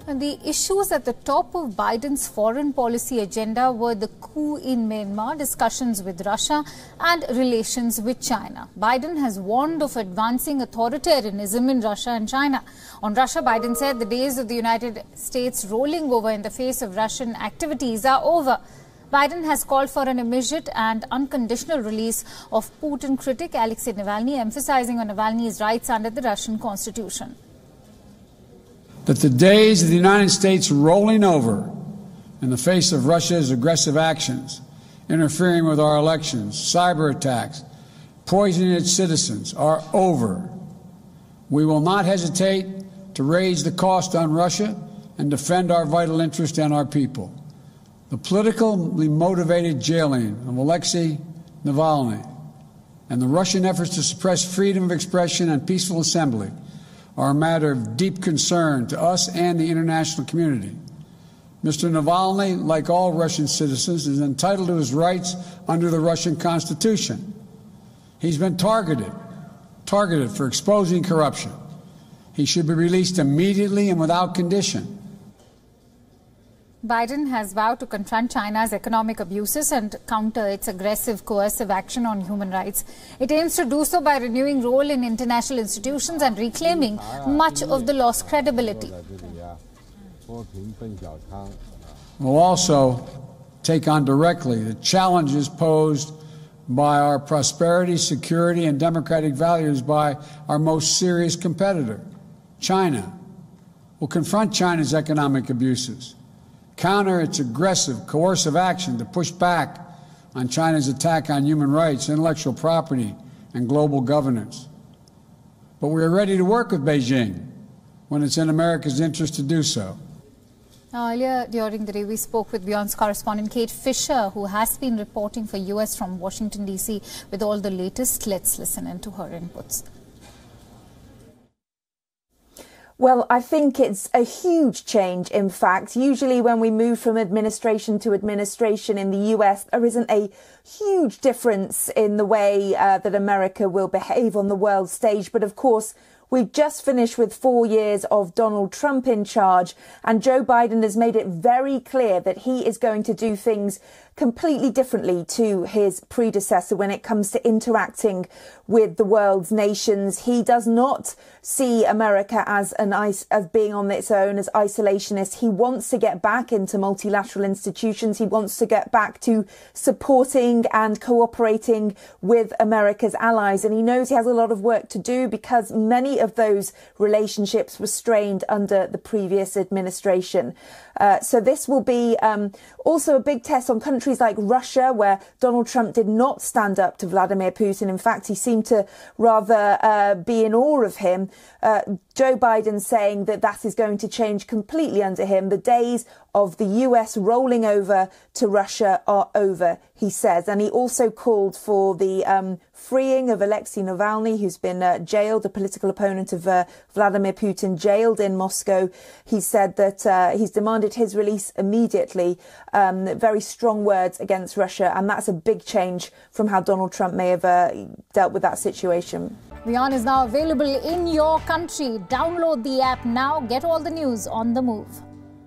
And the issues at the top of Biden's foreign policy agenda were the coup in Myanmar, discussions with Russia and relations with China. Biden has warned of advancing authoritarianism in Russia and China. On Russia, Biden said the days of the United States rolling over in the face of Russian activities are over. Biden has called for an immediate and unconditional release of Putin critic Alexei Navalny, emphasizing on Navalny's rights under the Russian constitution. That the days of the United States rolling over in the face of Russia's aggressive actions, interfering with our elections, cyber attacks, poisoning its citizens, are over. We will not hesitate to raise the cost on Russia and defend our vital interest and our people. The politically motivated jailing of Alexei Navalny and the Russian efforts to suppress freedom of expression and peaceful assembly are a matter of deep concern to us and the international community. Mr. Navalny, like all Russian citizens, is entitled to his rights under the Russian Constitution. He's been targeted for exposing corruption. He should be released immediately and without condition. Biden has vowed to confront China's economic abuses and counter its aggressive, coercive action on human rights. It aims to do so by renewing role in international institutions and reclaiming much of the lost credibility. We'll also take on directly the challenges posed by our prosperity, security, and democratic values by our most serious competitor, China. We'll confront China's economic abuses, counter its aggressive, coercive action to push back on China's attack on human rights, intellectual property, and global governance. But we are ready to work with Beijing when it's in America's interest to do so. Now, earlier during the day, we spoke with WION's correspondent Kate Fisher, who has been reporting for US from Washington, D.C. with all the latest. Let's listen into her inputs. Well, I think it's a huge change, in fact. Usually when we move from administration to administration in the US, there isn't a huge difference in the way that America will behave on the world stage. But of course, we've just finished with 4 years of Donald Trump in charge, and Joe Biden has made it very clear that he is going to do things completely differently to his predecessor when it comes to interacting with the world's nations. He does not see America as being on its own, as isolationist. He wants to get back into multilateral institutions. He wants to get back to supporting and cooperating with America's allies. And he knows he has a lot of work to do because many of those relationships were strained under the previous administration. So this will be also a big test on countries like Russia, where Donald Trump did not stand up to Vladimir Putin. In fact, he seemed to rather be in awe of him. Joe Biden saying that that is going to change completely under him. The days of the US rolling over to Russia are over, he says. And he also called for the freeing of Alexei Navalny, who's been jailed, a political opponent of Vladimir Putin, jailed in Moscow. He said that he's demanded his release immediately. Very strong words against Russia. And that's a big change from how Donald Trump may have dealt with that situation. WION is now available in your country. Download the app now. Get all the news on the move.